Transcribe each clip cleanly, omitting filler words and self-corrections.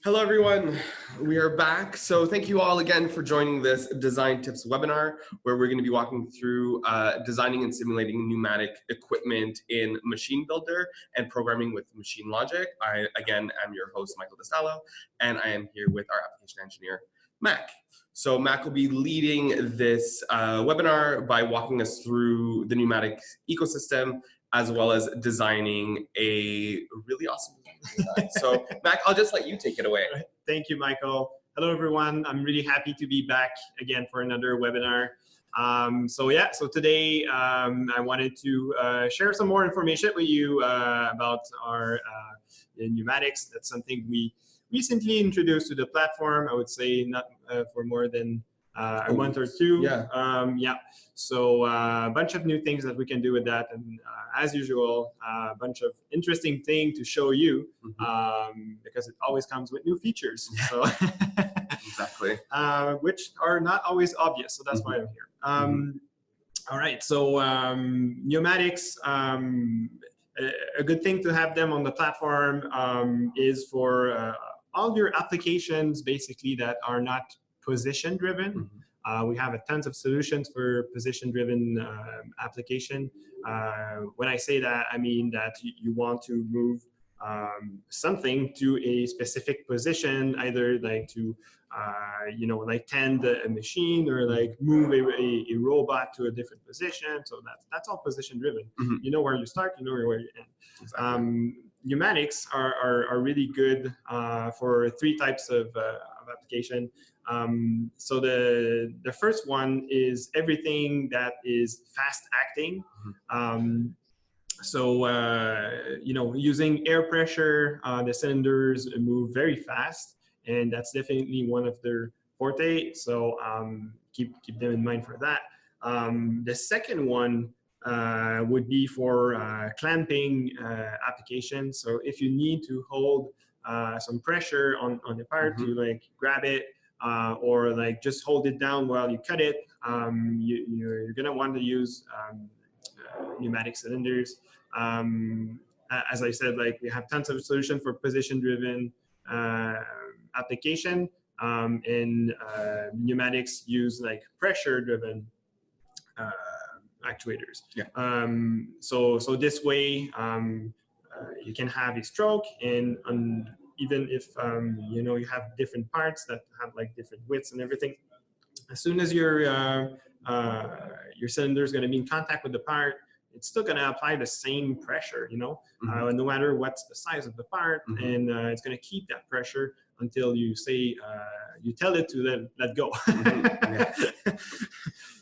Hello, everyone. We are back. So thank you all again for joining this design tips webinar, where we're going to be walking through designing and simulating pneumatic equipment in MachineBuilder and programming with MachineLogic. I, again, am your host, Michael DeStallo, and I am here with our application engineer, Mac. So Mac will be leading this webinar by walking us through the pneumatic ecosystem, as well as designing a really awesome design. So Mac, I'll just let you take it away. Thank you, Michael. Hello, everyone. I'm really happy to be back again for another webinar. So today I wanted to share some more information with you about our pneumatics. That's something we recently introduced to the platform. I would say not for more than a month or two. Yeah. So a bunch of new things that we can do with that, and as usual, a bunch of interesting things to show you, because it always comes with new features. So Exactly. Which are not always obvious. So that's why I'm here. All right. So pneumatics. A good thing to have them on the platform is for all your applications, basically, that are not position driven. We have tons of solutions for position driven application. When I say that, I mean that you want to move something to a specific position, either like to like tend a machine, or like move a robot to a different position. So that's all position driven. You know where you start, you know where you end. Exactly. Pneumatics are really good for three types of application. So the first one is everything that is fast acting. Using air pressure, the cylinders move very fast, and that's definitely one of their forte. So keep them in mind for that. The second one would be for clamping applications. So if you need to hold some pressure on the part to like grab it, or like just hold it down while you cut it, you're gonna want to use pneumatic cylinders. As I said, like we have tons of solutions for position-driven application, and pneumatics use like pressure-driven actuators. So this way you can have a stroke, and even if you have different parts that have like different widths and everything, as soon as your cylinder is going to be in contact with the part, it's still going to apply the same pressure, no matter what's the size of the part, and it's going to keep that pressure until you say you tell it to let go.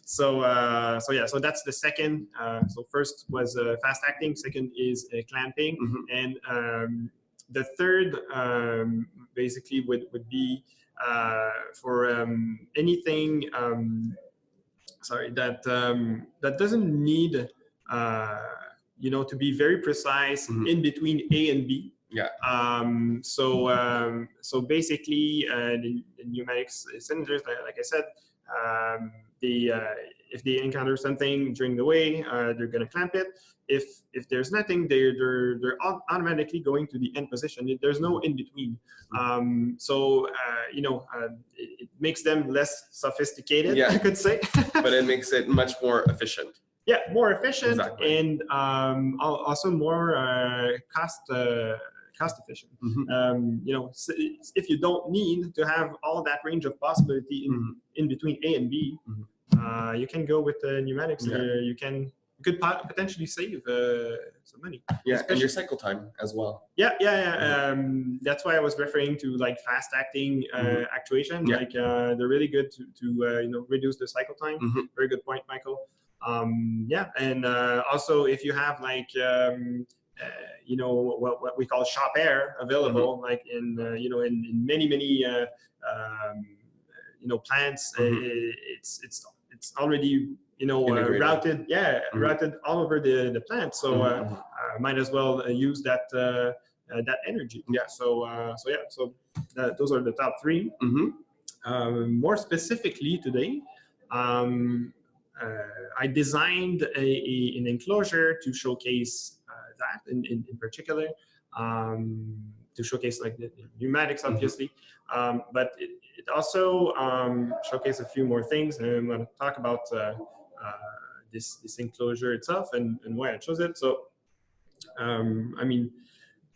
So that's the second. So first was fast acting, second is clamping, and the third basically would be for anything that doesn't need to be very precise in between A and B. So basically the pneumatic cylinders, like I said, if they encounter something during the way, they're going to clamp it. If there's nothing, they're automatically going to the end position. There's no in between. It makes them less sophisticated, I could say. But it makes it much more efficient. Yeah, more efficient, exactly. And also more cost efficient. If you don't need to have all that range of possibility in between A and B, you can go with the pneumatics. You could potentially save some money. And your cycle time as well. That's why I was referring to like fast acting actuation. Like they're really good to reduce the cycle time. Very good point, Michael. And also if you have like what we call shop air available, like in many plants, it's already routed routed all over the plant, so might as well use that energy. So those are the top three. More specifically today, I designed an enclosure to showcase that in particular. to showcase like the pneumatics, obviously, but it also showcases a few more things, and I'm going to talk about this enclosure itself and why I chose it. So, I mean,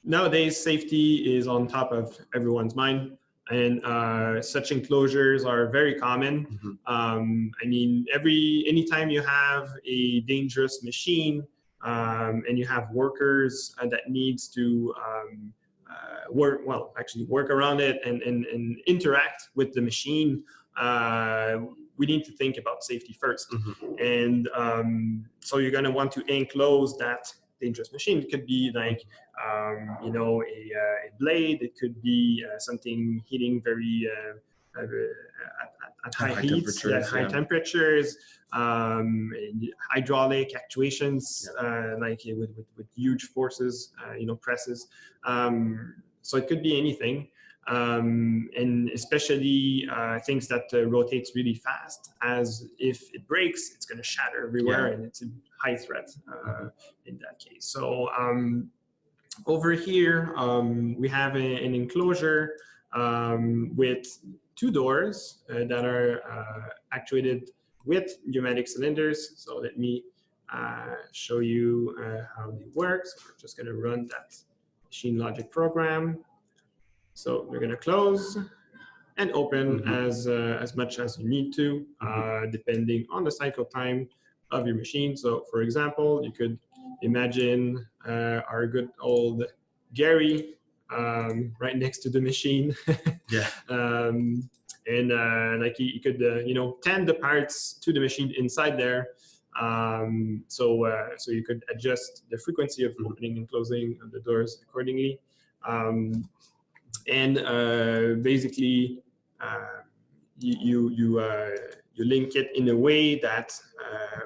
nowadays safety is on top of everyone's mind, and such enclosures are very common. I mean, anytime you have a dangerous machine and you have workers that needs to work around it and interact with the machine, we need to think about safety first. And so you're going to want to enclose that dangerous machine. It could be like, you know, a blade. It could be something heating very at high heats, high temperatures, hydraulic actuations, like with huge forces, you know, presses. So it could be anything. And especially things that rotates really fast, as if it breaks, it's going to shatter everywhere, and it's a high threat in that case. So over here, we have an enclosure with two doors that are actuated with pneumatic cylinders. So let me show you how they work. So we're just going to run that MachineLogic program. So we're going to close and open as much as you need to, depending on the cycle time of your machine. So for example, you could imagine our good old Gary right next to the machine. And like you could, you know, tend the parts to the machine inside there. So you could adjust the frequency of opening and closing of the doors accordingly. And basically, you link it in a way that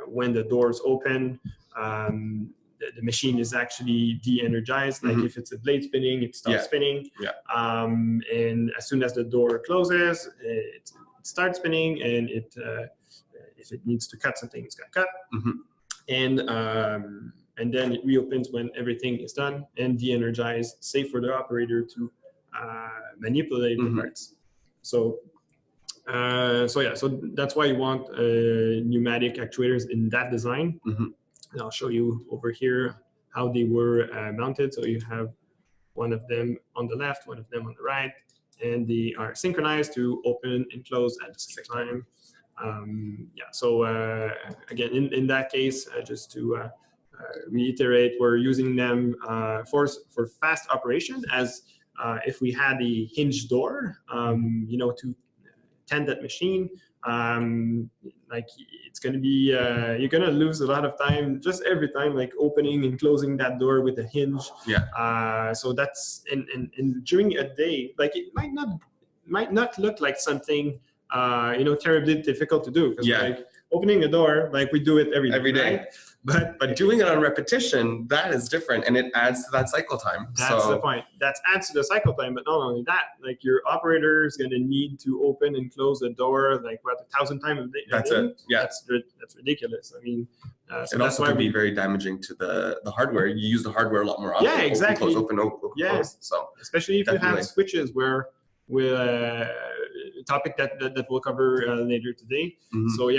when the doors open, the machine is actually de-energized. Like if it's a blade spinning, it stops spinning. And as soon as the door closes, it starts spinning, and if it needs to cut something, it's going to cut. And then it reopens when everything is done and de-energized, safe for the operator to manipulate the parts. So that's why you want pneumatic actuators in that design. And I'll show you over here how they were mounted. So you have one of them on the left, one of them on the right, and they are synchronized to open and close at the same time. So again, in that case, just to reiterate, we're using them for fast operation, as if we had a hinge door, you know, to tend that machine, like it's going to be, you're going to lose a lot of time just every time, like opening and closing that door with a hinge. So that's, and during a day, like it might not look like something, you know, terribly difficult to do. Like opening a door, like we do it every day. Right? But doing it on repetition, that is different, and it adds to that cycle time. That's the point. That adds to the cycle time, but not only that, like your operator is going to need to open and close the door like what, 1,000 times a day. That's it. Yeah, that's ridiculous. I mean, so it also could be very damaging to the hardware. You use the hardware a lot more often. Yeah, exactly. Open, close. So especially if you have switches, where with a topic that we'll cover later today. So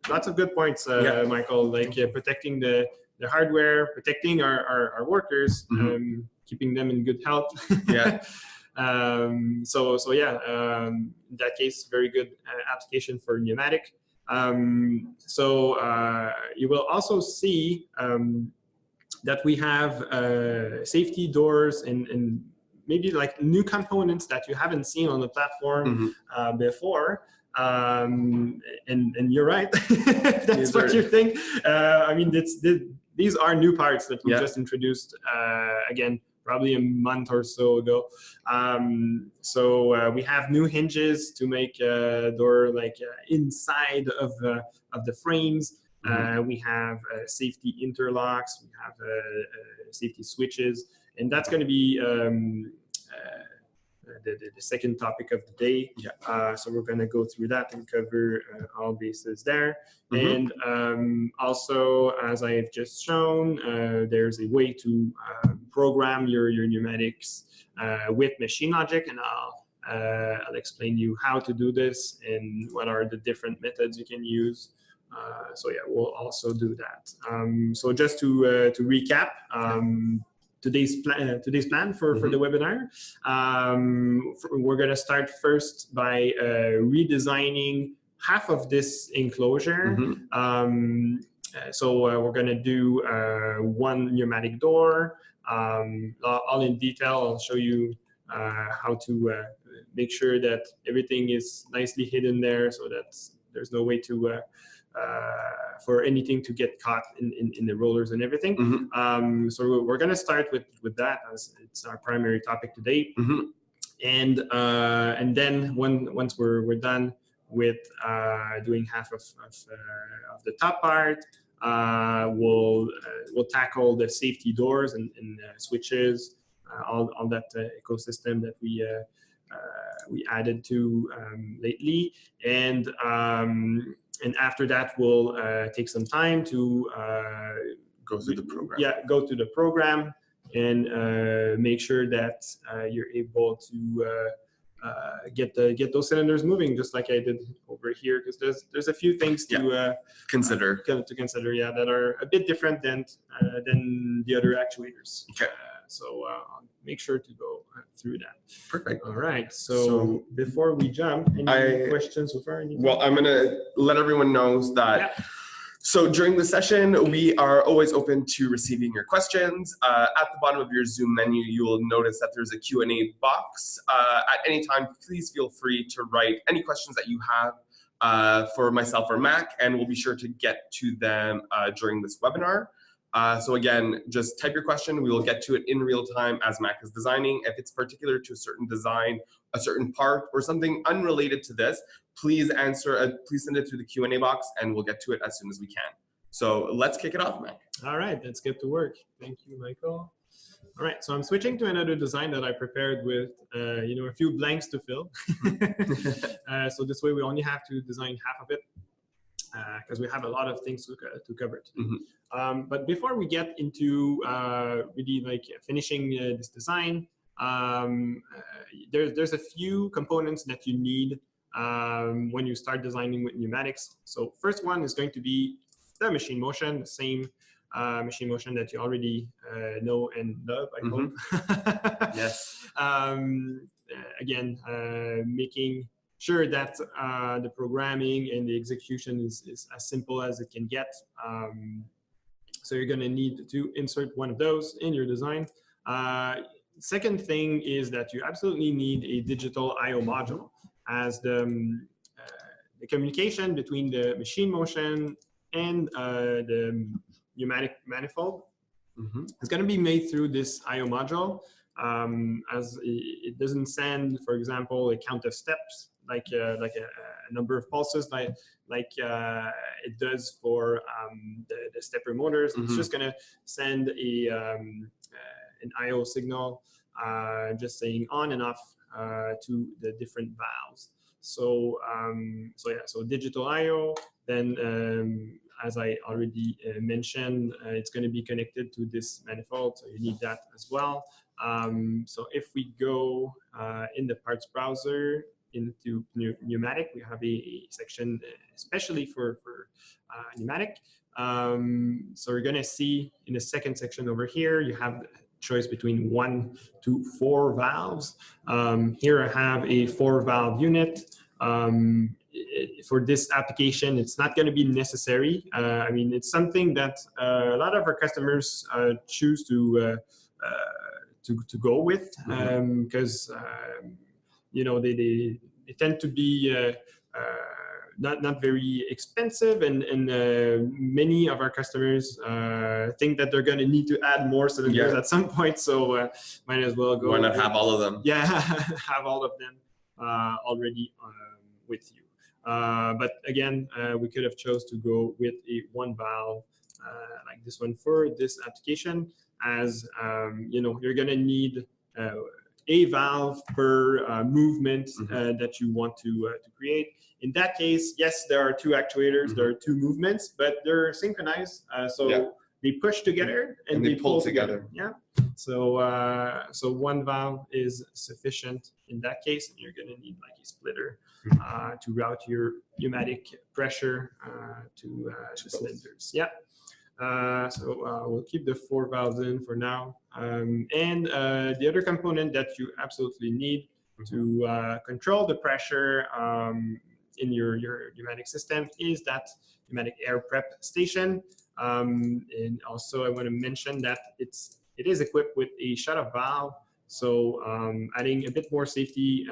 lots of good points, Michael, like protecting the hardware, protecting our workers, keeping them in good health. In that case, very good application for pneumatic. So you will also see that we have safety doors and maybe like new components that you haven't seen on the platform before. And you're right. That's what you think. I mean, these are new parts that we just introduced, again, probably a month or so ago. So we have new hinges to make a door like inside of the frames. We have safety interlocks. We have safety switches. And that's going to be the second topic of the day. Yeah. So we're going to go through that and cover all bases there. Mm-hmm. And also, as I've just shown, there's a way to program your pneumatics with MachineLogic, and I'll explain you how to do this and what are the different methods you can use. So yeah, we'll also do that. So just to recap, today's plan for the webinar, we're going to start first by redesigning half of this enclosure. So we're going to do one pneumatic door. All in detail. I'll show you how to make sure that everything is nicely hidden there, so that there's no way to for anything to get caught in the rollers and everything. So we're going to start with that, as it's our primary topic today. And then once we're done with doing half of the top part, we'll tackle the safety doors and switches, all that ecosystem that we added to lately, and after that we'll take some time to go through the program. Yeah, go through the program and make sure that you're able to get those cylinders moving, just like I did over here, because there's a few things to consider. Yeah, that are a bit different than the other actuators. Okay. So make sure to go through that. Perfect. All right. So before we jump, any questions so far? Well, I'm gonna let everyone know that. Yeah. So during the session, we are always open to receiving your questions. At the bottom of your Zoom menu, you will notice that there's a Q&A box. At any time, please feel free to write any questions that you have for myself or Mac, and we'll be sure to get to them during this webinar. So again, just type your question. We will get to it in real time as Mac is designing. If it's particular to a certain design, a certain part, or something unrelated to this, please please send it through the Q&A box, and we'll get to it as soon as we can. So let's kick it off, Mac. All right, let's get to work. Thank you, Michael. All right, so I'm switching to another design that I prepared with, a few blanks to fill. So this way we only have to design half of it, because we have a lot of things to cover today. But before we get into really like finishing this design, there's a few components that you need when you start designing with pneumatics. So first one is going to be the machine motion, the same machine motion that you already know and love, I hope. Yes. Again, making sure that the programming and the execution is as simple as it can get. So you're going to need to insert one of those in your design. Second thing is that you absolutely need a digital I/O module, as the communication between the machine motion and the pneumatic manifold is going to be made through this I/O module, as it doesn't send, for example, a count of steps like a number of pulses like it does for the stepper motors. It's just going to send an I/O signal just saying on and off to the different valves. So so digital I/O. Then as I already mentioned, it's going to be connected to this manifold, so you need that as well. So if we go in the parts browser into pneumatic, we have a section especially for pneumatic. So we're going to see in the second section over here, you have choice between 1 to 4 valves. Here I have a 4-valve unit. For this application, it's not going to be necessary. I mean, it's something that a lot of our customers choose to go with, because they tend to be not very expensive, and many of our customers think that they're going to need to add more cylinders at some point, so might as well go. Why not have all of them? Yeah, have all of them already with you. But again, we could have chose to go with a 1-valve like this one for this application, as you're going to need a valve per movement that you want to create. In that case, yes, there are two actuators, there are two movements, but they're synchronized. So they push together and they pull together. Yeah. So so one valve is sufficient in that case, and you're going to need like a splitter to route your pneumatic pressure to cylinders. Yeah. So we'll keep the 4 valves in for now. And the other component that you absolutely need to control the pressure in your pneumatic system is that pneumatic air prep station. And also I want to mention that it is equipped with a shut-off valve, so adding a bit more safety,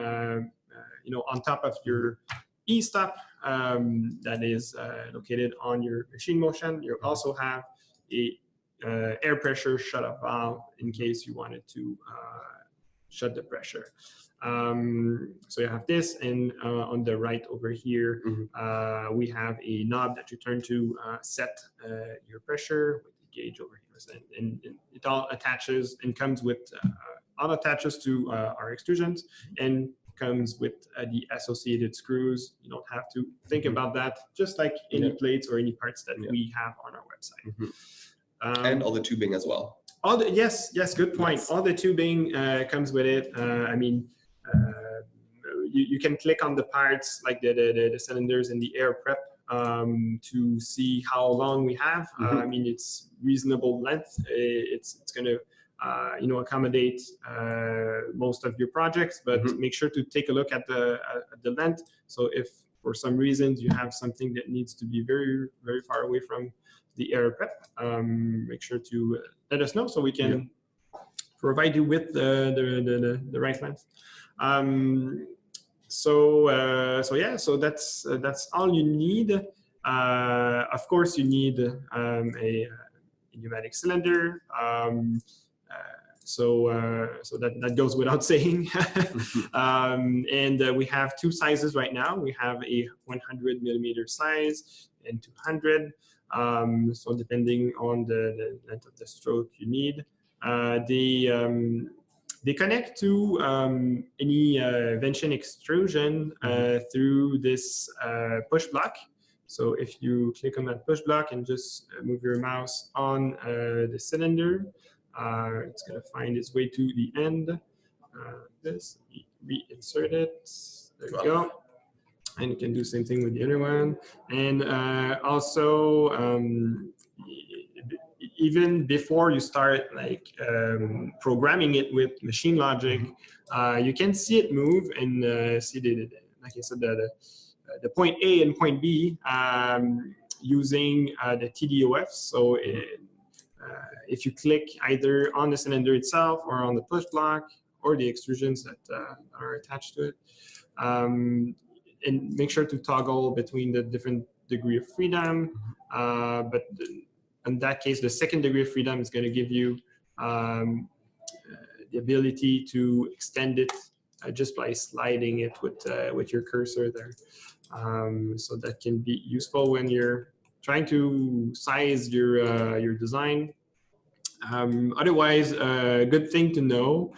you know, on top of your e-stop that is located on your MachineMotion. You also have a air pressure shut-off valve in case you wanted to shut the pressure. So you have this, and on the right over here, we have a knob that you turn to set your pressure with the gauge over here. And it all attaches and comes with, all attaches to our extrusions and comes with the associated screws. You don't have to think about that, just like any plates or any parts that we have on our website. And all the tubing as well. All the, yes, good point. All the tubing comes with it. I mean, you can click on the parts like the cylinders and the air prep to see how long we have. I mean, it's reasonable length. It's going to you know, accommodate most of your projects, but make sure to take a look at the length. So if for some reason you have something that needs to be very, very far away from the air prep, make sure to let us know so we can provide you with the right length. So that's all you need. Of course, you need a pneumatic cylinder. So that goes without saying. And we have 2 sizes right now. We have a 100 millimeter size and 200. So depending on the length of the stroke you need. They connect to any Vention extrusion through this push block. So if you click on that push block and just move your mouse on the cylinder, it's going to find its way to the end. This, reinsert it. There you go. And you can do the same thing with the other one. And also, even before you start like programming it with MachineLogic, you can see it move and see like I said, the point A and point B using the TDOF. So if you click either on the cylinder itself or on the push block or the extrusions that are attached to it, and make sure to toggle between the different degree of freedom. But in that case, the second degree of freedom is going to give you the ability to extend it just by sliding it with your cursor there. So that can be useful when you're trying to size your design. Otherwise, a good thing to know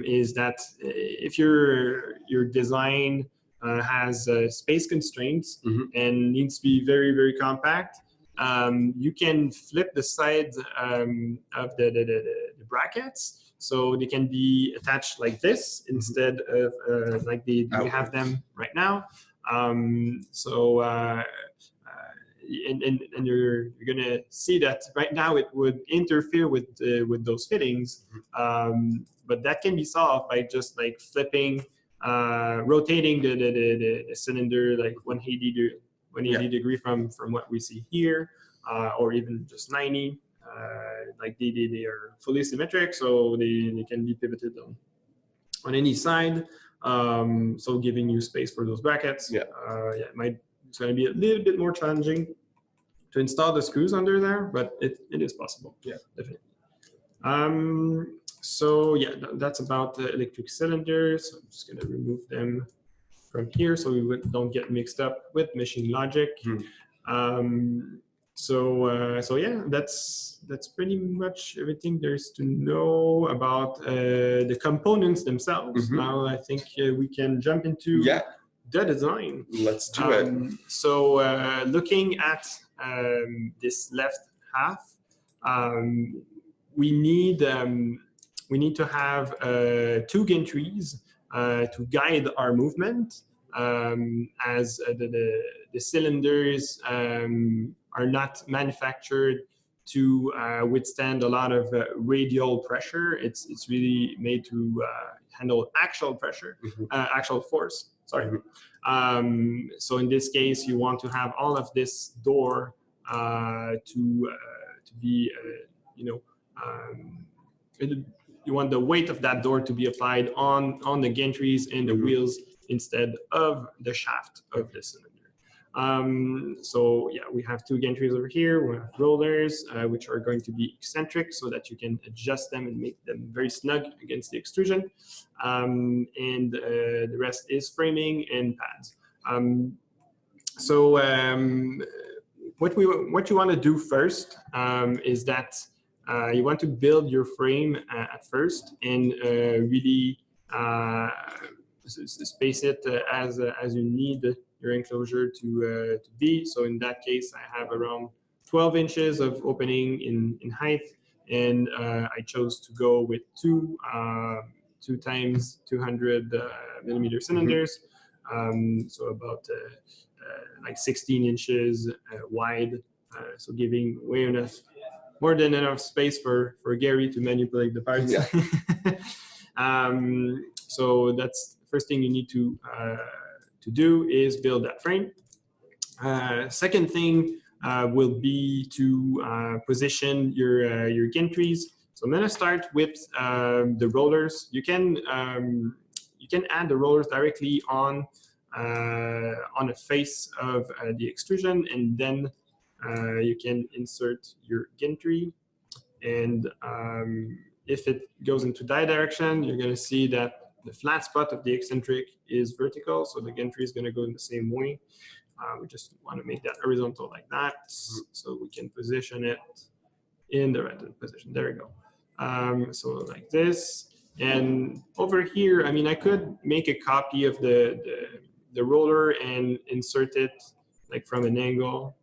is that if your design has space constraints and needs to be very, very compact, you can flip the sides of the brackets, so they can be attached like this instead of like we have them right now. And you're gonna see that right now it would interfere with those fittings, but that can be solved by just like flipping, rotating the cylinder like 180 degree from what we see here, or even just 90. Like they are fully symmetric, so they can be pivoted on any side, so giving you space for those brackets. It's going to be a little bit more challenging to install the screws under there, but it is possible. Yeah, definitely. So yeah, that's about the electric cylinders. I'm just going to remove them from here so we don't get mixed up with MachineLogic. So yeah, that's pretty much everything there's to know about the components themselves. Now I think we can jump into the design. Let's do it. So looking at this left half, we need to have two gantries to guide our movement, as the cylinders are not manufactured to withstand a lot of radial pressure. It's really made to handle actual pressure, actual force. Sorry. So in this case, you want to have all of this door to be, you want the weight of that door to be applied on the gantries and the wheels instead of the shaft of the cylinder. So yeah, we have two gantries over here. We have rollers, which are going to be eccentric so that you can adjust them and make them very snug against the extrusion. And the rest is framing and pads. What you want to do first is that you want to build your frame at first and really space it as you need your enclosure to be. So in that case, I have around 12 inches of opening in height, and I chose to go with two times 200 millimeter cylinders, so about like 16 inches wide, so giving more than enough space for Gary to manipulate the parts. So that's the first thing you need to do is build that frame. Second thing will be to position your gantries. So I'm going to start with the rollers. You can add the rollers directly on a face of the extrusion, and then you can insert your gantry. And if it goes into that direction, you're going to see that the flat spot of the eccentric is vertical, so the gantry is going to go in the same way. We just want to make that horizontal like that, so we can position it in the right position. There we go. So like this. And over here, I mean, I could make a copy of the roller and insert it like from an angle.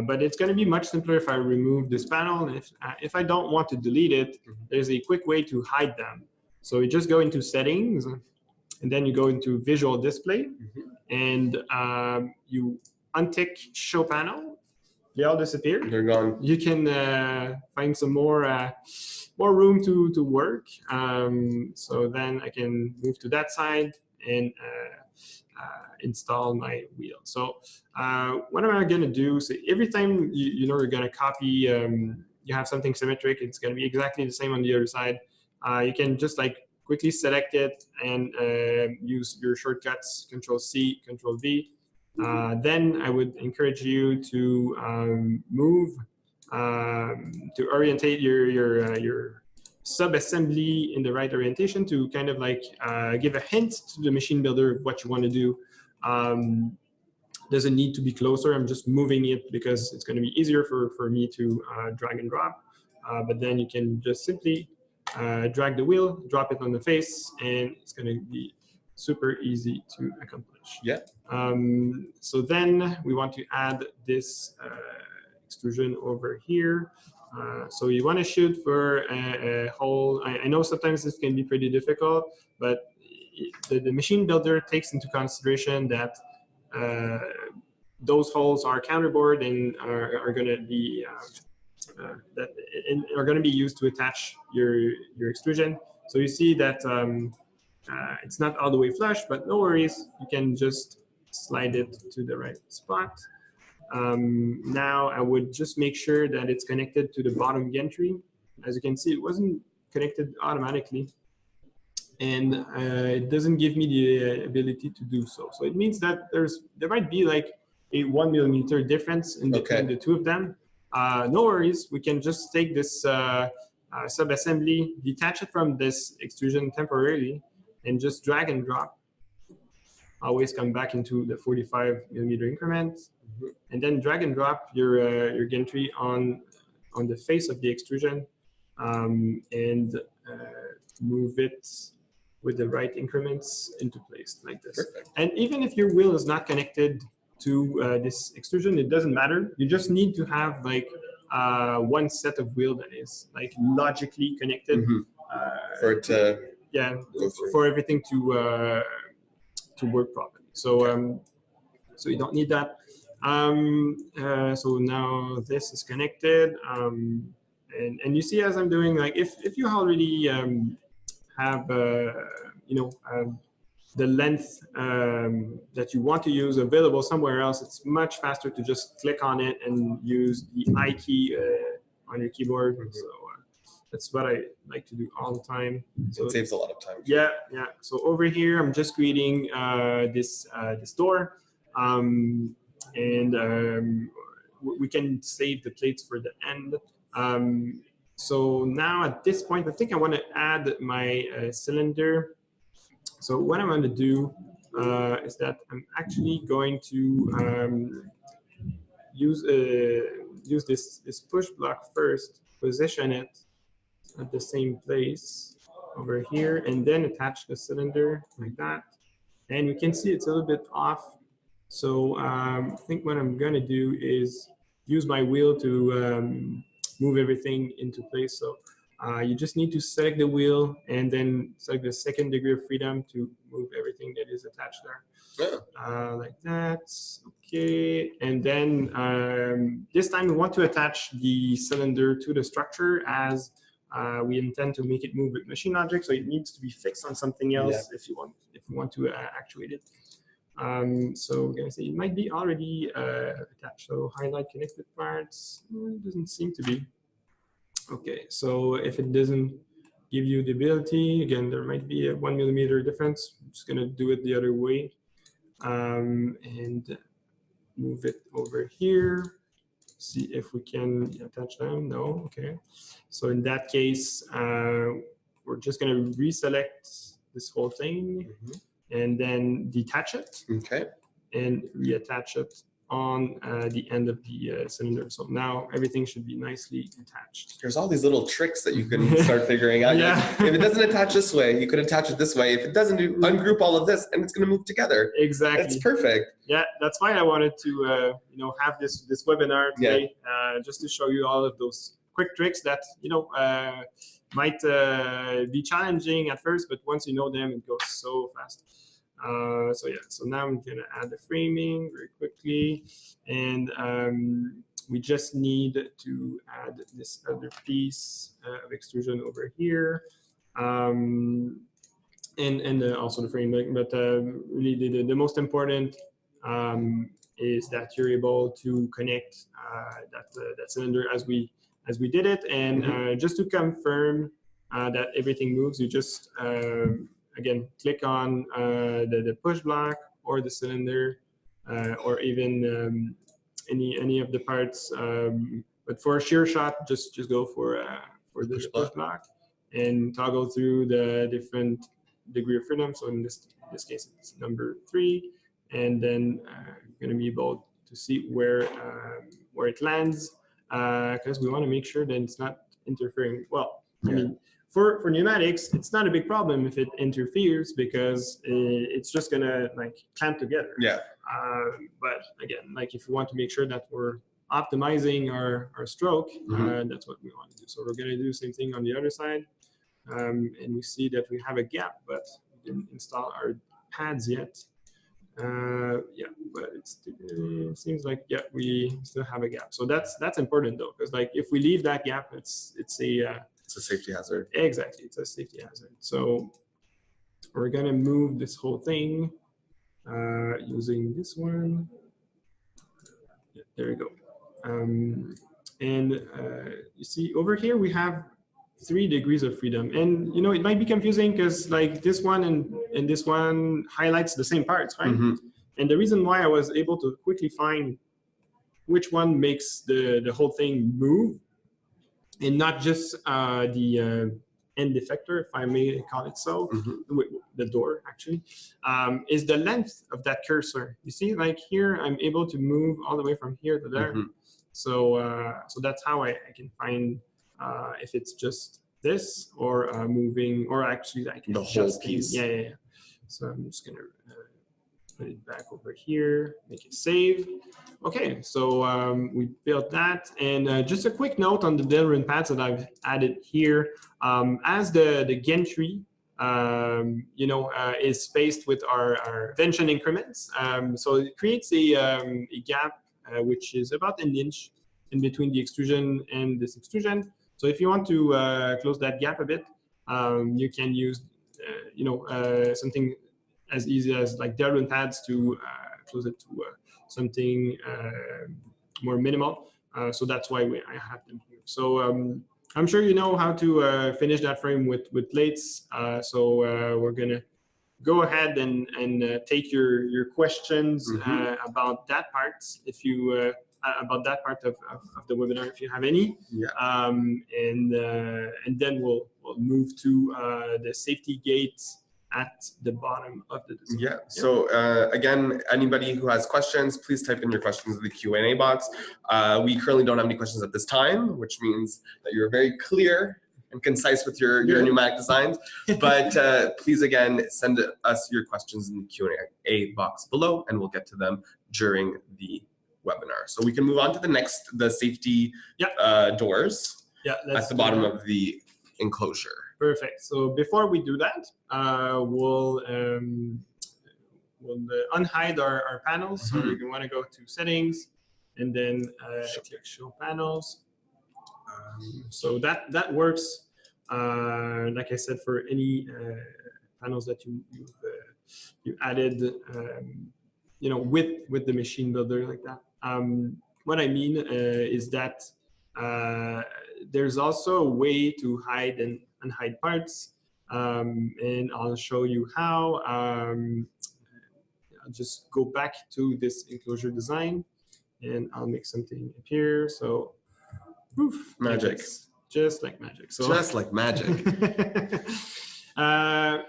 But it's going to be much simpler if I remove this panel. And if I don't want to delete it, there's a quick way to hide them. So you just go into settings, and then you go into visual display, and you untick show panel. They all disappear. They're gone. You can find some more room to work. So then I can move to that side and install my wheel. So what am I going to do? So every time you're going to copy, you have something symmetric, it's going to be exactly the same on the other side. You can just like quickly select it and use your shortcuts, Control-C, Control-V. Then I would encourage you to move, to orientate your sub-assembly in the right orientation to kind of like give a hint to the MachineBuilder of what you want to do. Doesn't need to be closer. I'm just moving it because it's going to be easier for me to drag and drop. But then you can just simply drag the wheel, drop it on the face, and it's going to be super easy to accomplish. Yeah. So then we want to add this extrusion over here. So you want to shoot for a hole. I know sometimes this can be pretty difficult, but the MachineBuilder takes into consideration that those holes are counterbore and are going to be used to attach your extrusion. So you see that it's not all the way flush, but no worries. You can just slide it to the right spot. Now I would just make sure that it's connected to the bottom gantry. As you can see, it wasn't connected automatically, and it doesn't give me the ability to do so. So it means that there might be like a 1 millimeter difference in between the two of them. No worries, we can just take this sub-assembly, detach it from this extrusion temporarily, and just drag and drop. always come back into the 45mm increment, and then drag and drop your gantry on the face of the extrusion, and move it with the right increments into place like this. Perfect. And even if your wheel is not connected to this extrusion, it doesn't matter. You just need to have like one set of wheel that is like logically connected for it to for everything to work properly. So so you don't need that. So now this is connected, and you see as I'm doing, like if you already have you know the length that you want to use available somewhere else, it's much faster to just click on it and use the I key on your keyboard. So that's what I like to do all the time. So it saves a lot of time. Yeah. So over here, I'm just creating this door, and we can save the plates for the end. So now at this point, I think I want to add my cylinder. So what I'm going to do is that I'm actually going to use this push block first, position it at the same place over here, and then attach the cylinder like that. And you can see it's a little bit off. So I think what I'm going to do is use my wheel to move everything into place. So you just need to select the wheel and then select the second degree of freedom to move everything that is attached there. Like that. Okay. And then this time we want to attach the cylinder to the structure as we intend to make it move with MachineLogic, so it needs to be fixed on something else if you want to actuate it. So we're gonna say it might be already attached. So highlight connected parts. It doesn't seem to be. Okay, so if it doesn't give you the ability, again, there might be a 1mm difference. I'm just gonna do it the other way, and move it over here. See if we can attach them. No, okay. So in that case, we're just going to reselect this whole thing and then detach it. Okay. And reattach it on the end of the cylinder. So now everything should be nicely attached. There's all these little tricks that you can start figuring out. Yeah. If it doesn't attach this way, you could attach it this way. If it doesn't, ungroup all of this, and it's going to move together. Exactly. That's perfect. Yeah, that's why I wanted to have this webinar today, just to show you all of those quick tricks that might be challenging at first, but once you know them, it goes so fast. So now I'm gonna add the framing very quickly, and we just need to add this other piece of extrusion over here, and also the framing. But really, the most important is that you're able to connect that cylinder as we did it, and just to confirm that everything moves, you just again, click on the push block or the cylinder, or even any of the parts. But for a shear shot, just go for the push block and toggle through the different degree of freedom. So in this case, it's number 3, and then you're going to be able to see where it lands, because we want to make sure that it's not interfering. Well, I mean, for pneumatics, it's not a big problem if it interferes, because it's just gonna like clamp together. Yeah. But again, like if you want to make sure that we're optimizing our stroke, that's what we want to do. So we're gonna do the same thing on the other side, and we see that we have a gap, but we didn't install our pads yet. But it seems like we still have a gap. So that's important though, because like if we leave that gap, it's a safety hazard. Exactly, it's a safety hazard. So we're gonna move this whole thing using this one. Yeah, there we go. You see over here we have 3 degrees of freedom, and it might be confusing because like this one and this one highlights the same parts, right? And the reason why I was able to quickly find which one makes the whole thing move, and not just the end effector, if I may call it so, the door actually, is the length of that cursor. You see, like here, I'm able to move all the way from here to there. So that's how I can find if it's just this or moving, or actually I can the whole piece. Yeah. So I'm just gonna put it back over here, make it save. Okay, so we built that, and just a quick note on the Delrin paths that I've added here. As the gantry, is spaced with our Vention increments, so it creates a gap which is about an inch in between the extrusion and this extrusion. So if you want to close that gap a bit, you can use, something as easy as like Delrin pads to close it to something more minimal. So that's why I have them here. So I'm sure you know how to finish that frame with lathes. So we're gonna go ahead and take your questions about that part. If you about that part of the webinar, if you have any, and then we'll move to the safety gates at the bottom of the design. Yeah. So again, anybody who has questions, please type in your questions in the Q&A box. We currently don't have any questions at this time, which means that you're very clear and concise with your pneumatic designs. But please, again, send us your questions in the Q&A box below, and we'll get to them during the webinar. So we can move on to the safety doors at the bottom of the enclosure. Perfect. So before we do that, we'll unhide our panels. So you want to go to settings and then click show panels. So that works, like I said, for any panels that you added, with the MachineBuilder like that. What I mean is that there's also a way to hide and unhide parts, and I'll show you how. I'll just go back to this enclosure design, and I'll make something appear. So, poof, magic, just like magic. So just like magic. How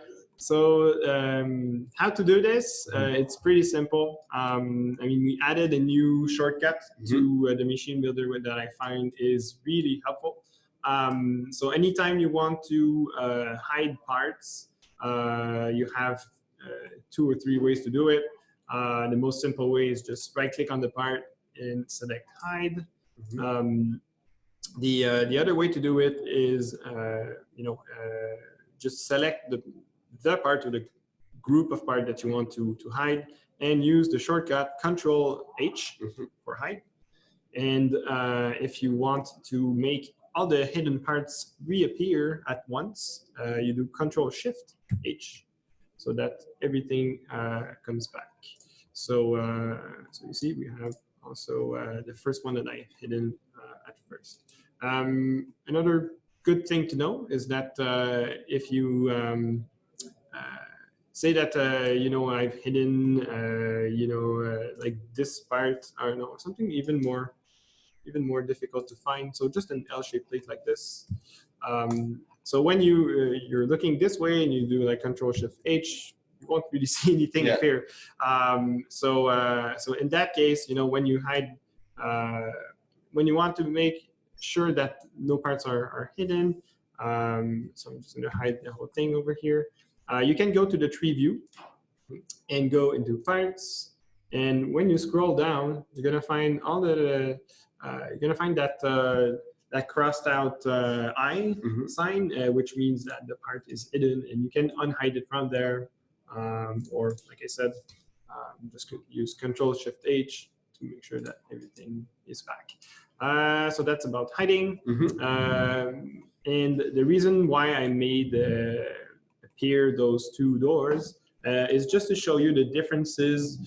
to do this? It's pretty simple. I mean, we added a new shortcut to the MachineBuilder that I find is really helpful. So anytime you want to hide parts, you have 2 or 3 ways to do it. The most simple way is just right-click on the part and select hide. The other way to do it is, just select the part or the group of part that you want to hide, and use the shortcut Control-H for hide. And if you want to make all the hidden parts reappear at once, you do Control-Shift-H, so that everything comes back. So you see, we have also the first one that I hidden at first. Another good thing to know is that if you say that I've hidden like this part, or no, something even more difficult to find. So just an L-shaped plate like this. So when you're looking this way and you do like Control-Shift-H, you won't really see anything appear. So in that case, when you hide, when you want to make sure that no parts are hidden, so I'm just going to hide the whole thing over here. You can go to the tree view and go into parts, and when you scroll down, you're going to find all the you're going to find that crossed out eye sign, which means that the part is hidden, and you can unhide it from there. Or like I said, just use Control-Shift-H to make sure that everything is back. So that's about hiding. And the reason why I made appear those 2 doors is just to show you the differences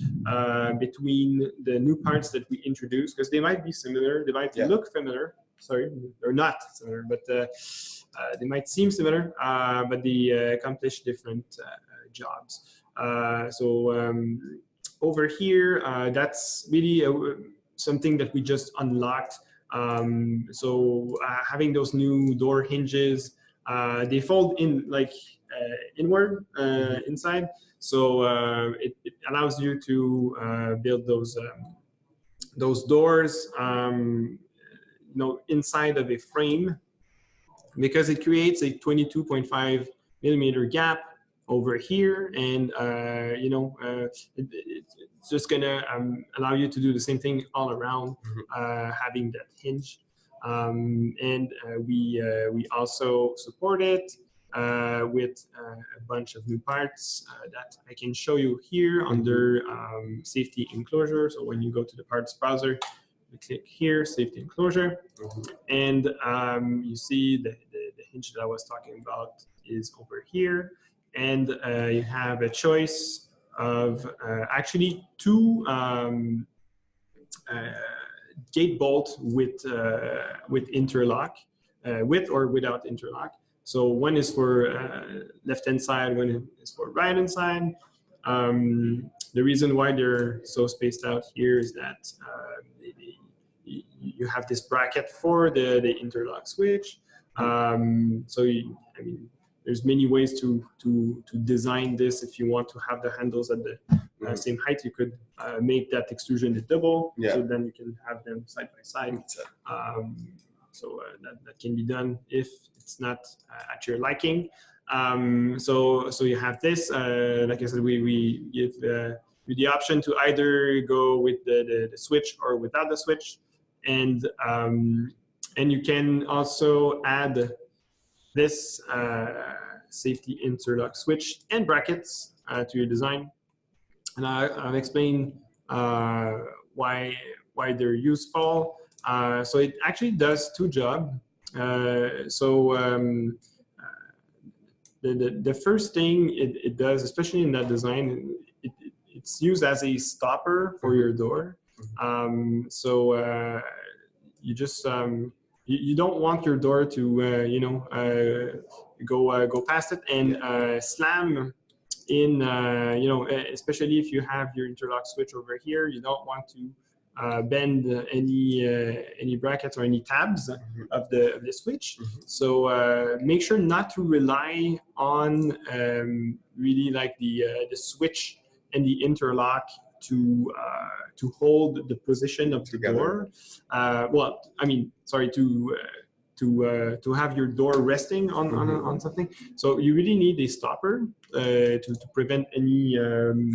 between the new parts that we introduced, because they might be similar, they might look familiar. Sorry, they're not similar, but they might seem similar, but they accomplish different jobs. Over here, that's really something that we just unlocked. Having those new door hinges They fold in like inward inside, so it allows you to build those doors, inside of a frame, because it creates a 22.5 millimeter gap over here, and it's just gonna allow you to do the same thing all around, having that hinge. We also support it with a bunch of new parts that I can show you here under safety enclosure. So when you go to the parts browser, you click here, safety enclosure, and you see the hinge that I was talking about is over here, and you have a choice of actually two gate bolt with interlock, with or without interlock. So one is for left-hand side, one is for right-hand side. The reason why they're so spaced out here is that you have this bracket for the interlock switch. There's many ways to design this. If you want to have the handles at the same height, you could make that extrusion a double, so then you can have them side by side. That can be done if it's not at your liking. So you have this. Like I said, we give you the option to either go with the switch or without the switch, and you can also add this safety interlock switch and brackets to your design, and I'll explain why they're useful. So it actually does two jobs. The first thing it does, especially in that design, it's used as a stopper for your door. You just you don't want your door to go past it and slam in. Especially if you have your interlock switch over here, you don't want to bend any brackets or any tabs of the switch. So make sure not to rely on really like the switch and the interlock to hold the position of the door. To have your door resting on something. So you really need a stopper to prevent any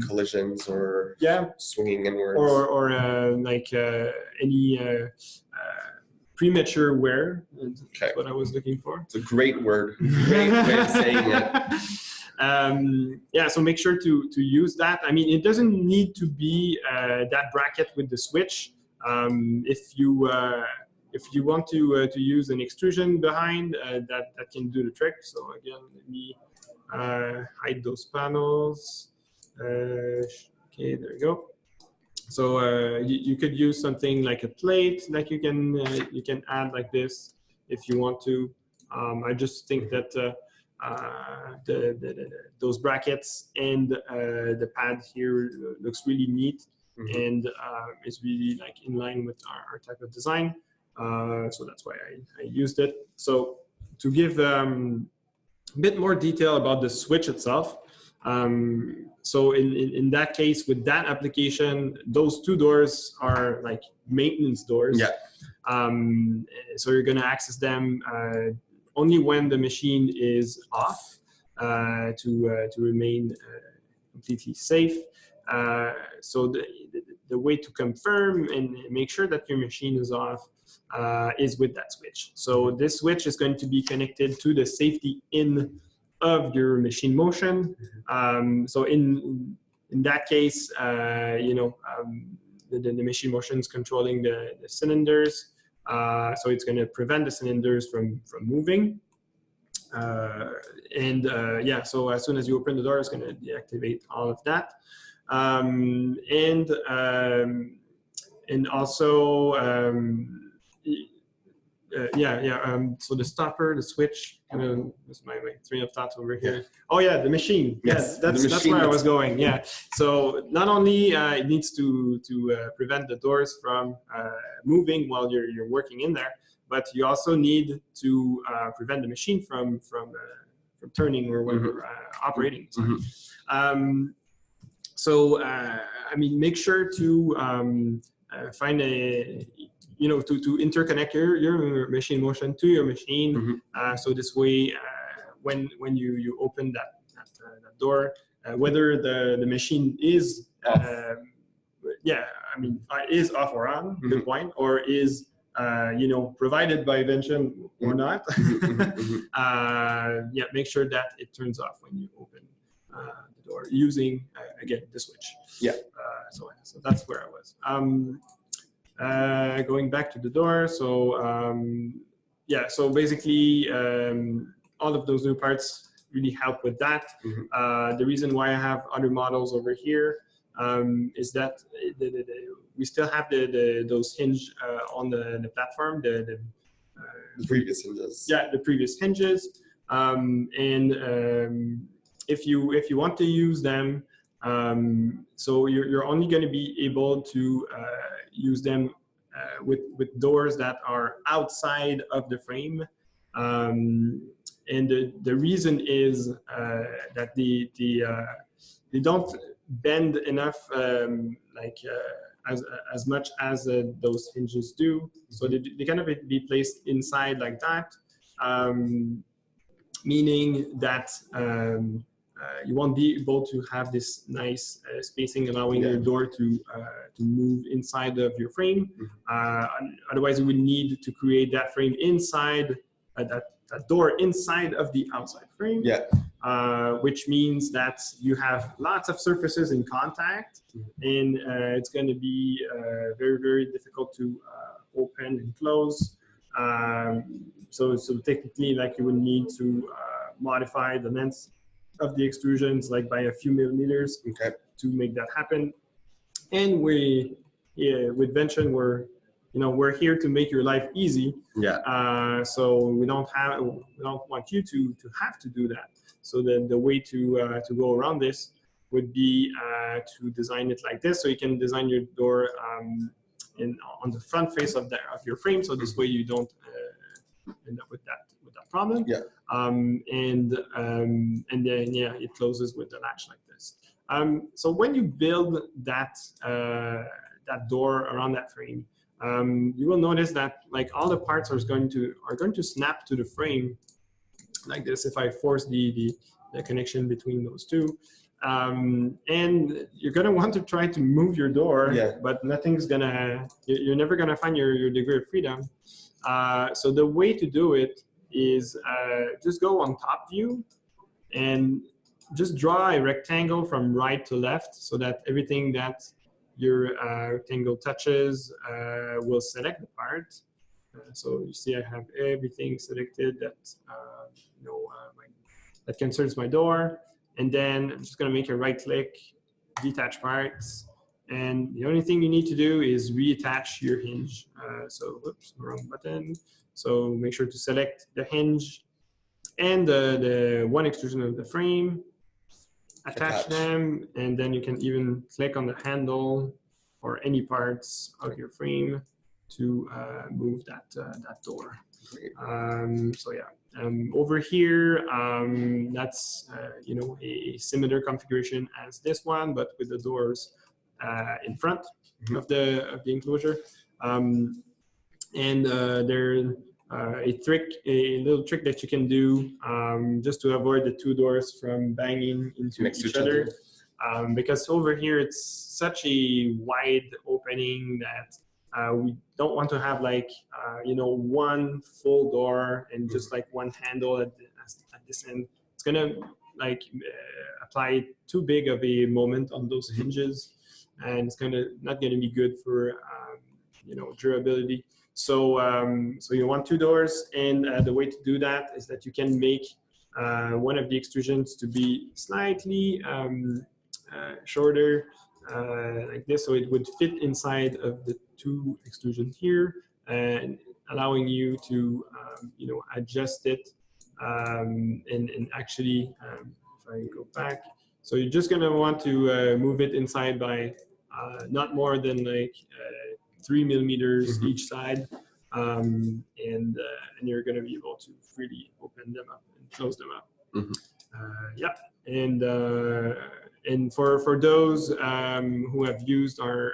collisions or swinging inwards, or any premature wear. That's what I was looking for. It's a great word. Great way of saying it. So make sure to use that. I mean, it doesn't need to be that bracket with the switch. If you want to use an extrusion behind, that can do the trick. So again, let me hide those panels. Okay, there you go. So you could use something like a plate, like you can add like this if you want to. I just think that those brackets and the pad here looks really neat, and it's really like in line with our type of design. So that's why I used it. So to give a bit more detail about the switch itself. So in that case, with that application, those two doors are like maintenance doors. So you're going to access them only when the machine is off to remain completely safe. So the way to confirm and make sure that your machine is off is with that switch. So this switch is going to be connected to the safety in of your MachineMotion. So in that case, the MachineMotion is controlling the cylinders. So it's going to prevent the cylinders from moving. So as soon as you open the door, it's going to deactivate all of that. And also, so the stopper, the switch, that's my train of thoughts over here. Oh yeah, the machine. Yes, that's where I was going. Yeah. So not only it needs to prevent the doors from moving while you're working in there, but you also need to prevent the machine from turning or whatever, operating. So I mean, make sure to find a, to interconnect your machine motion to your machine. So this way, when you open that door, whether the machine is is off or on, good point, or is provided by Vention or not. Make sure that it turns off when you open the door using again the switch. So that's where I was. Going back to the door. So so basically all of those new parts really help with that. The reason why I have other models over here is that we still have those hinge on the platform, the previous hinges. Yeah, the previous hinges. If you want to use them, so you're only going to be able to use them with doors that are outside of the frame. And the reason is that they don't bend enough, as much as those hinges do. So they kind of be placed inside like that, meaning that you won't be able to have this nice spacing allowing your door to move inside of your frame. Otherwise, you would need to create that frame inside that door inside of the outside frame, which means that you have lots of surfaces in contact, and it's going to be very, very difficult to open and close. So technically, like, you would need to modify the length of the extrusions, like by a few millimeters, to make that happen. And with Vention, we're here to make your life easy. So we don't want you to have to do that. So the way to go around this would be to design it like this. So you can design your door on the front face of your frame. So this way you don't end up with that problem. And then it closes with the latch like this. So when you build that door around that frame, you will notice that, like, all the parts are going to snap to the frame like this if I force the connection between those two. And you're gonna want to try to move your door, but you're never gonna find your degree of freedom. So the way to do it is just go on top view and just draw a rectangle from right to left, so that everything that your rectangle touches will select the part. So you see I have everything selected that that concerns my door, and then I'm just going to make a right click, detach parts, and the only thing you need to do is reattach your hinge. So whoops, wrong button. So make sure to select the hinge and the one extrusion of the frame, attach them, and then you can even click on the handle or any parts of your frame to move that door. Over here, that's a similar configuration as this one, but with the doors in front of the enclosure. There's a little trick that you can do just to avoid the two doors from banging into each other. Because over here it's such a wide opening that we don't want to have one full door and just like one handle at this end. It's gonna apply too big of a moment on those hinges, and it's not gonna be good for durability. So you want two doors, and the way to do that is that you can make one of the extrusions to be slightly shorter, like this, so it would fit inside of the two extrusions here, and allowing you to adjust it. And actually, if I go back, so you're just gonna want to move it inside by not more than 3 millimeters each side. and you're going to be able to freely open them up and close them up. Yeah, and for those who have used our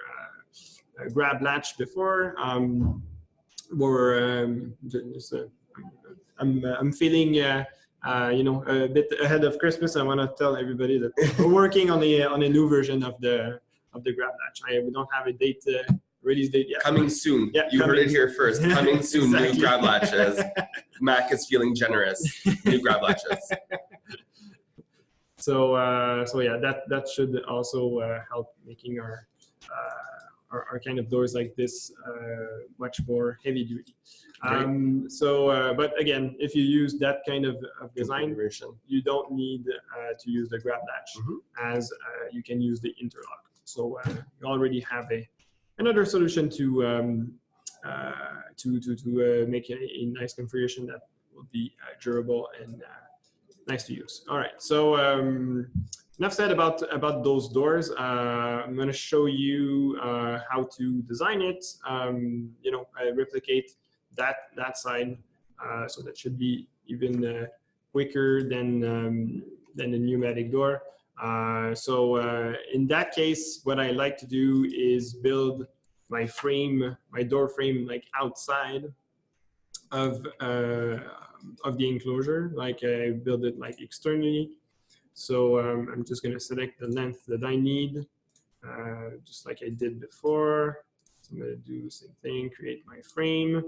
grab latch before, I'm feeling you know, a bit ahead of Christmas. I want to tell everybody that we're working on a new version of the grab latch. We don't have a date. Release date yet. Coming soon. Yeah, you heard it here first. Coming soon. Exactly. New grab latches. Mac is feeling generous. New grab latches. So yeah, that should also help making our kind of doors like this much more heavy duty. But again, if you use that kind of design, you don't need to use the grab latch, as you can use the interlock. So you already have another solution to make a nice configuration that will be durable and nice to use. All right, so enough said about those doors. I'm going to show you how to design it. You know, replicate that side, so that should be even quicker than the pneumatic door. So in that case, what I like to do is build my frame, my door frame, like outside of the enclosure. Like I build it like externally. So I'm just going to select the length that I need, just like I did before. So I'm going to do the same thing, create my frame.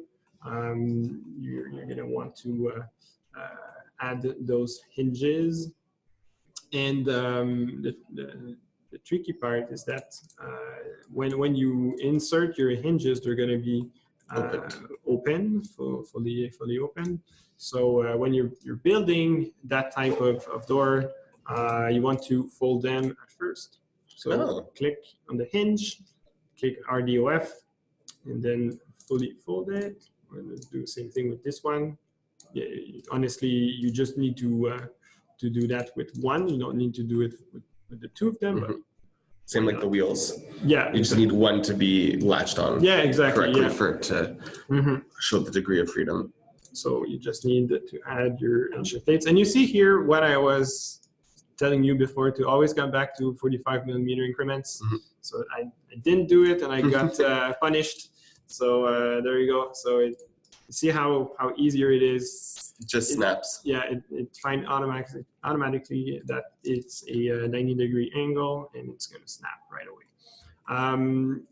You're going to want to add those hinges. And the tricky part is that when you insert your hinges, they're going to be open, fully open. So when you're building that type of door, you want to fold them at first. So click on the hinge, click RDOF, and then fully fold it. We're going to do the same thing with this one. Yeah, honestly, you just need to do that with one. You don't need to do it with the two of them. But same like the wheels. Yeah, you just need one to be latched on. Yeah, exactly. Correctly for it to show the degree of freedom. So you just need to add your shift plates, and you see here what I was telling you before, to always come back to 45mm increments. So I didn't do it, and I got punished. So there you go. So you see how easier it is. It just snaps. Yeah, it finds automatically that it's a 90-degree angle, and it's going to snap right away.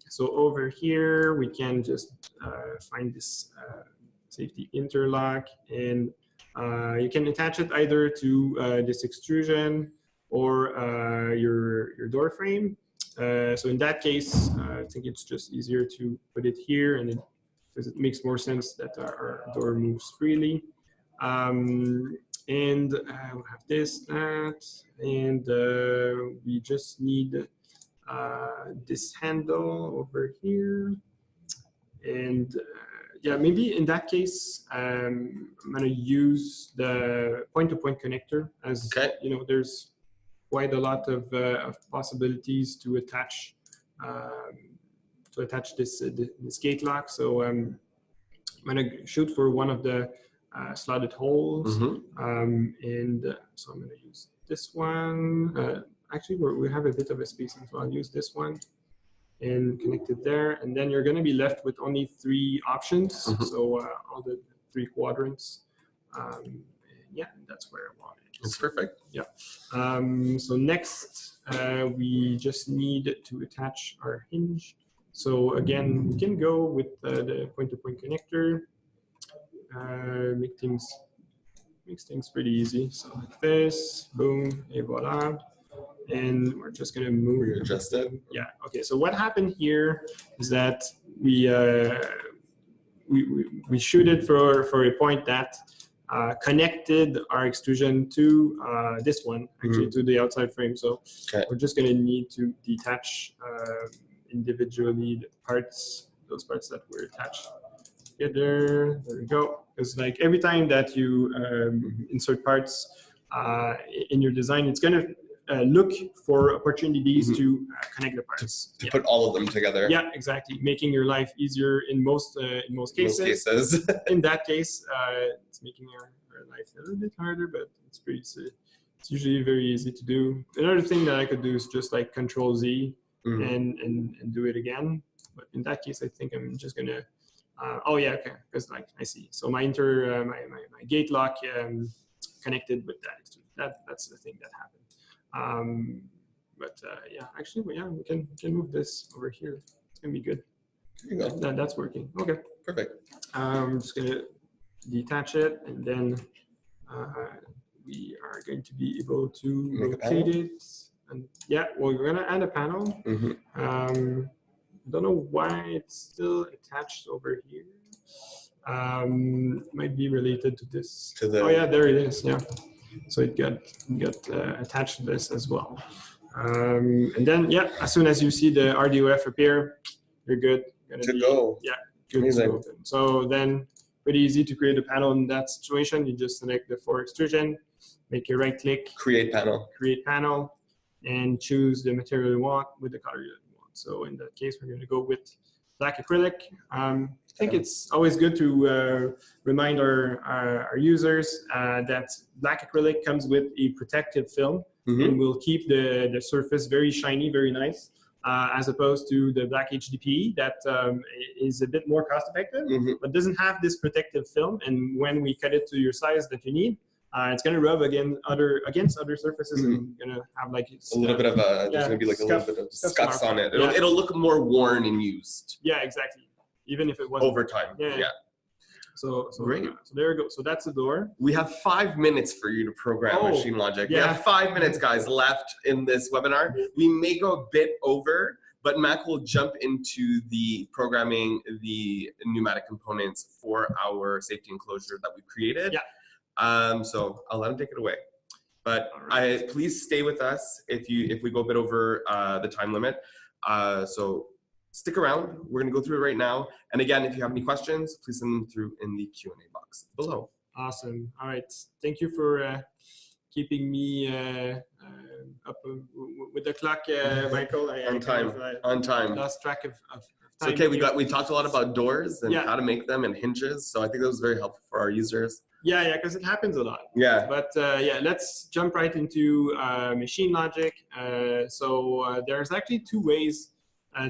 So over here, we can just find this safety interlock, and you can attach it either to this extrusion or your door frame. So in that case, I think it's just easier to put it here, and because it makes more sense that our door moves freely. And we'll have this, that, and we just need this handle over here. And yeah, maybe in that case, I'm going to use the point-to-point connector, as you know, there's quite a lot of possibilities to attach this gate lock. So I'm going to shoot for one of the slotted holes, and so I'm going to use this one. Actually, we have a bit of a spacing, so I'll use this one and connect it there. And then you're going to be left with only 3 options. So all the 3 quadrants. Yeah, that's where I want it. That's perfect. Yeah. So next, we just need to attach our hinge. So again, we can go with the point-to-point connector. Makes things pretty easy. So like this, boom, et voila. And we're just going to move. Readjust it. Yeah. Okay. So what happened here is that we shoot it for a point that connected our extrusion to this one, actually to the outside frame. So we're just going to need to detach individually the parts, those parts that were attached together. There we go. Because like every time that you insert parts in your design, it's going to look for opportunities to connect the parts. To put all of them together. Yeah, exactly. Making your life easier in most cases. In that case, it's making our life a little bit harder, but it's it's usually very easy to do. Another thing that I could do is just like Control Z and do it again. But in that case, I think I'm just gonna. Oh yeah, okay. Because like I see. So my my gate lock connected with that. That's the thing that happened. Yeah, actually, yeah, we can move this over here. It's gonna be good. There you go. That's working. Okay. Perfect. I'm just gonna detach it, and then we are going to be able to rotate it. And yeah, well, we're gonna add a panel. Don't know why it's still attached over here. Might be related to this. Oh yeah, there it is. Yeah, so it got attached to this as well. And then yeah, as soon as you see the RDOF appear, you're good. Go. Yeah, good. Amazing. So then, pretty easy to create a panel in that situation. You just select the for extrusion, make a right click, create panel, and choose the material you want with the color you want. So in that case, we're going to go with black acrylic. I think it's always good to remind our users that black acrylic comes with a protective film and will keep the surface very shiny, very nice, as opposed to the black HDPE that is a bit more cost effective, but doesn't have this protective film. And when we cut it to your size that you need, it's going to rub against other surfaces and going to have like a little bit of a, there's going to be like a little bit of scuffs on it. It'll look more worn and used. Yeah, exactly. Even if it wasn't. Over time. Yeah. So great. So there we go. So that's the door. We have 5 minutes for you to program MachineLogic. Yeah. We have 5 minutes, guys, left in this webinar. We may go a bit over, but Mac will jump into the programming the pneumatic components for our safety enclosure that we created. Yeah. So I'll let him take it away. But please stay with us if we go a bit over the time limit. So stick around. We're going to go through it right now. And again, if you have any questions, please send them through in the Q&A box below. Awesome. All right. Thank you for keeping me up with the clock, Michael. On time. Lost track of time. So, okay, we talked a lot about doors and how to make them and hinges. So I think that was very helpful for our users. Yeah, because it happens a lot. Yeah. But yeah, let's jump right into MachineLogic. So there's actually 2 ways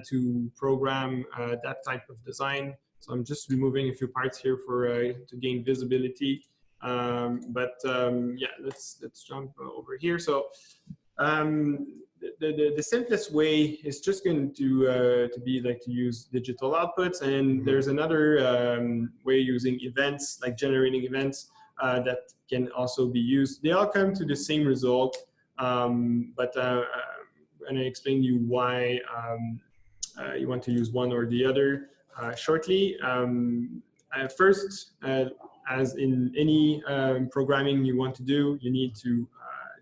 to program that type of design. So I'm just removing a few parts here for to gain visibility. Yeah, let's jump over here. So the simplest way is just going to be like to use digital outputs, and there's another way using events, like generating events that can also be used. They all come to the same result, but I'm going to explain to you why you want to use one or the other shortly. First, as in any programming you want to do, you need to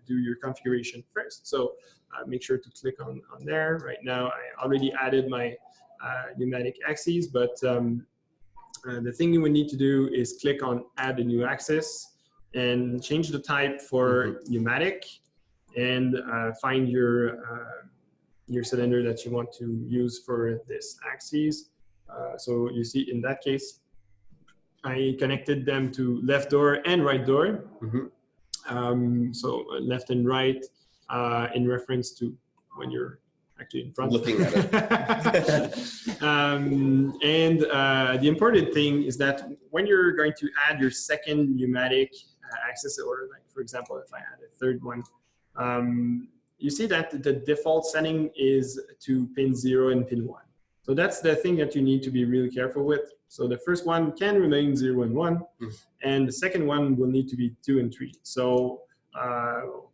do your configuration first. So make sure to click on there. Right now, I already added my pneumatic axes, but the thing you would need to do is click on Add a new axis and change the type for pneumatic, and find your cylinder that you want to use for this axis. So you see, in that case, I connected them to left door and right door. So left and right in reference to when you're actually in front. Looking at it. The important thing is that when you're going to add your second pneumatic axis, or like, for example, if I add a third one, you see that the default setting is to pin 0 and pin 1. So that's the thing that you need to be really careful with. So the first one can remain 0 and 1, and the second one will need to be 2 and 3. So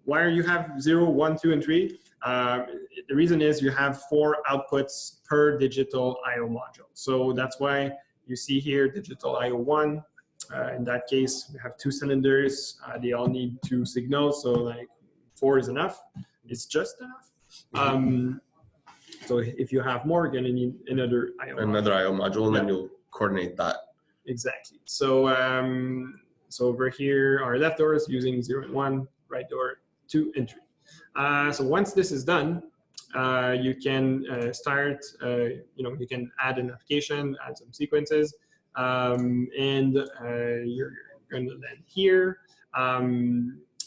why you have 0, 1, 2, and 3? The reason is you have 4 outputs per digital I/O module. So that's why you see here digital I/O 1. In that case, we have 2 cylinders. They all need 2 signals. So like 4 is enough. It's just enough. So if you have more, you're going to need another I/O module, and then you'll coordinate that. Exactly. So so over here, our left door is using 0 and 1, right door 2 and 3. So once this is done, you can start, you can add an application, add some sequences, and you're going to land here.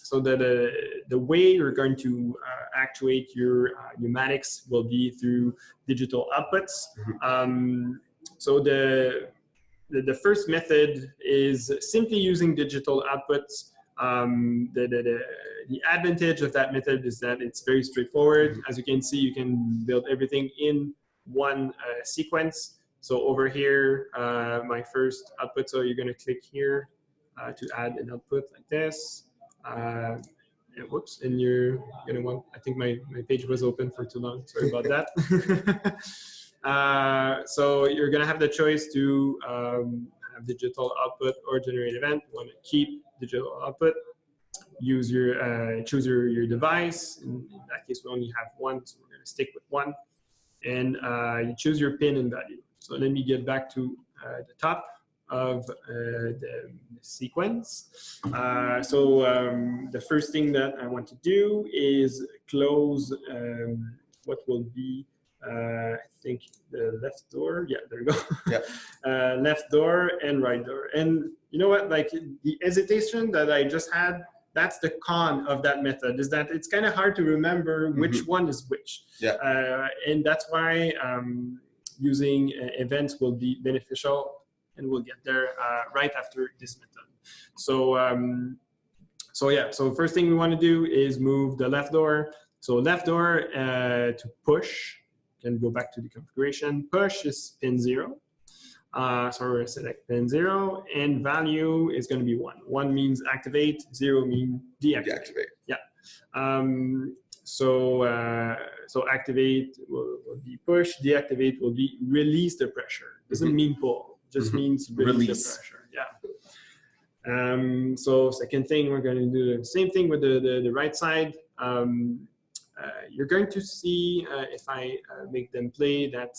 So that the way you're going to actuate your pneumatics will be through digital outputs. So the first method is simply using digital outputs. The advantage of that method is that it's very straightforward. As you can see, you can build everything in one sequence. So over here, my first output, so you're going to click here to add an output like this. Whoops, and you're going to want, I think my page was open for too long. Sorry about that. So you're going to have the choice to have digital output or generate event. You want to keep digital output. Use your choose your device. In that case, we only have one, so we're going to stick with one. And you choose your pin and value. So let me get back to the top of the sequence. The first thing that I want to do is close what will be, I think, the left door. Yeah, there we go. Yeah. Left door and right door. And you know what? Like the hesitation that I just had, that's the con of that method, is that it's kind of hard to remember which one is which. Yeah. And that's why using events will be beneficial, and we'll get there right after this method. So, so first thing we want to do is move the left door. So left door to push, can go back to the configuration. Push is pin 0. So we're going to select pin 0, and value is going to be 1. 1 means activate, 0 means deactivate. Yeah. So activate will be push, deactivate will be release the pressure. Doesn't mean pull, just means release the pressure. Yeah. So second thing, we're going to do the same thing with the right side. You're going to see if I make them play that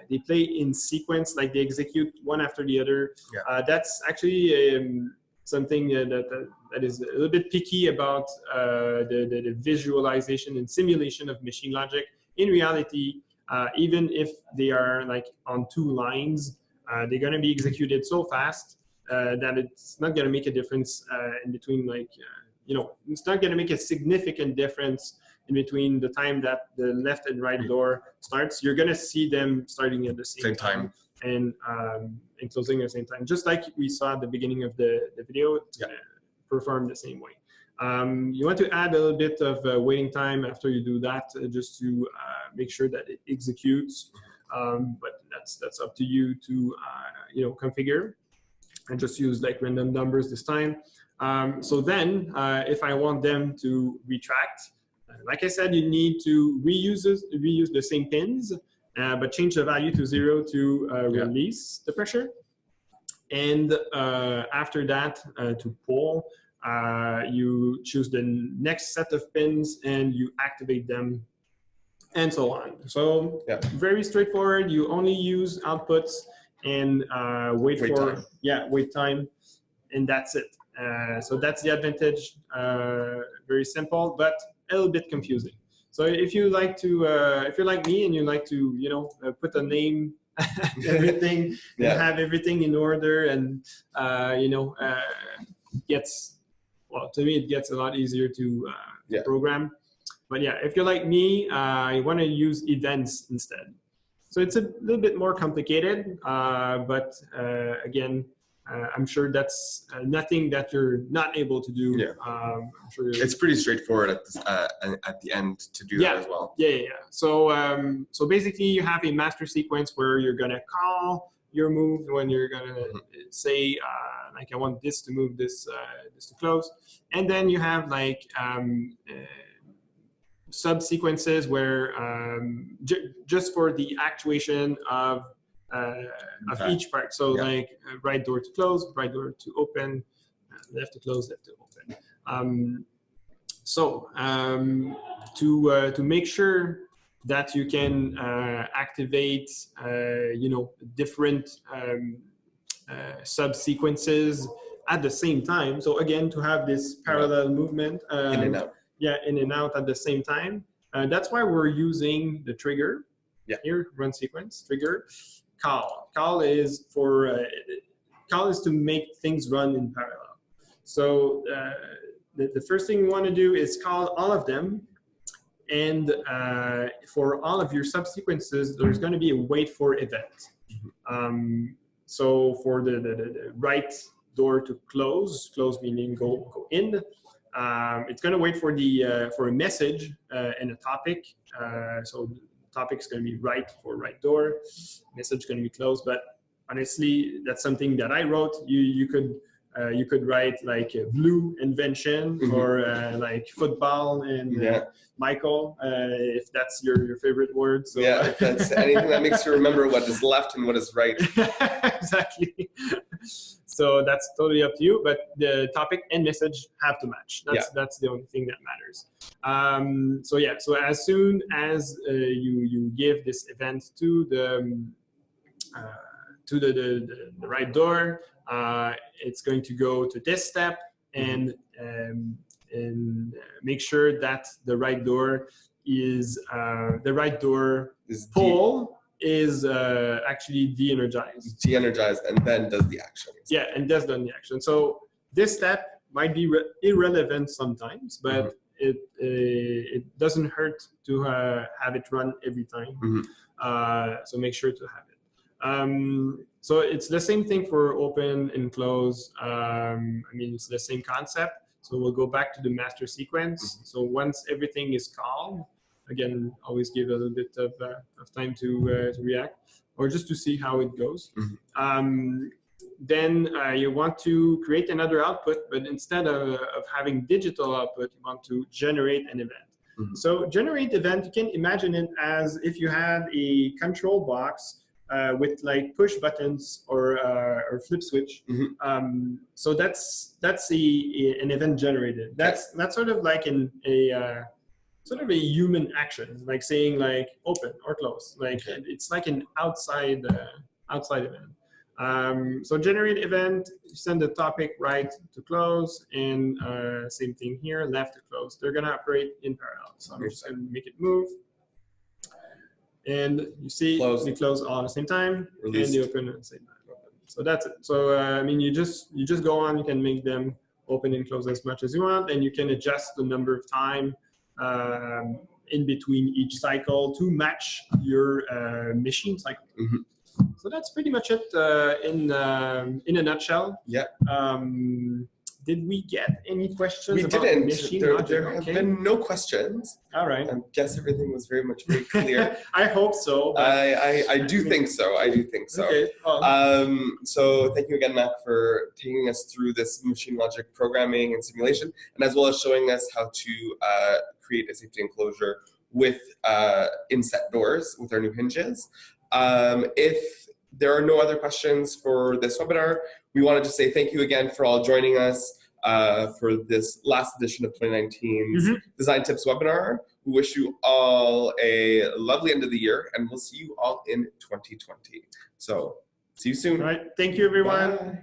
they play in sequence, like they execute one after the other. Yeah. That's actually something that is a little bit picky about the visualization and simulation of MachineLogic. In reality, even if they are like on 2 lines, they're going to be executed so fast that it's not going to make a difference in between, like, it's not going to make a significant difference in between the time that the left and right door starts. You're going to see them starting at the same time and closing at the same time. Just like we saw at the beginning of the video, it's going to perform the same way. You want to add a little bit of waiting time after you do that, just to make sure that it executes. But that's up to you to configure, and just use like random numbers this time. So then, if I want them to retract, like I said, you need to reuse the same pins, but change the value to 0 to release the pressure. And after that, to pull, you choose the next set of pins and you activate them, and so on. So very straightforward. You only use outputs and wait time, and that's it. So that's the advantage. Very simple, but a little bit confusing. So if you like to, if you're like me and you like to, put a name, everything, and have everything in order, and to me it gets a lot easier to program. But yeah, if you're like me, you want to use events instead. So it's a little bit more complicated, but again, I'm sure that's nothing that you're not able to do. Yeah. I'm sure it's pretty straightforward at the end to do that as well. Yeah. So basically, you have a master sequence where you're gonna call your move when you're gonna say like, I want this to move, this to close, and then you have like subsequences where just for the actuation of each part. So like right door to close, right door to open, left to close, left to open. To make sure that you can activate different subsequences at the same time. So again, to have this parallel movement, in and out. yeah, in and out at the same time. That's why we're using the trigger. Yeah. Here, run sequence, trigger, call. Call is to make things run in parallel. So the first thing you want to do is call all of them. And for all of your subsequences, there's going to be a wait for event. So for the right door to close meaning go in, it's going to wait for a message and a topic. So the topic is going to be right for right door, message is going to be closed. But honestly, that's something that I wrote. You could write like blue and Vention, or like football and Michael, if that's your favorite word. So, yeah, if that's anything that makes you remember what is left and what is right. Exactly. So that's totally up to you, but the topic and message have to match. That's the only thing that matters. So yeah, so as soon as you give this event to the right door, it's going to go to this step and make sure that the right door is pole is actually de-energized. De-energized and then does the action. Yeah, and does the action. So this step might be irrelevant sometimes, but it doesn't hurt to have it run every time. So make sure to have it. So it's the same thing for open and close. I mean, it's the same concept. So we'll go back to the master sequence. So once everything is called, again, always give a little bit of time to react, or just to see how it goes. Then you want to create another output, but instead of having digital output, you want to generate an event. So generate event, you can imagine it as if you had a control box with like push buttons or flip switch. So that's an event generated. That's sort of like sort of a human action, like saying like open or close. Like it's like an outside event. So generate event, send the topic right to close, and same thing here, left to close. They're gonna operate in parallel. So I'm just gonna make it move. And you see, they close all at the same time, and they open at the same time. So that's it. So I mean, you just go on. You can make them open and close as much as you want, and you can adjust the number of time in between each cycle to match your machine cycle. So that's pretty much it in a nutshell. Yeah. Did we get any questions? We about didn't. MachineLogic? There have been no questions. All right. I guess everything was very clear. I hope so. I do think so. I do think so. Okay. So thank you again, Matt, for taking us through this MachineLogic programming and simulation, and as well as showing us how to create a safety enclosure with inset doors with our new hinges. If there are no other questions for this webinar, we wanted to say thank you again for all joining us for this last edition of 2019's Design Tips webinar. We wish you all a lovely end of the year, and we'll see you all in 2020. So see you soon. All right. Thank you, everyone. Bye.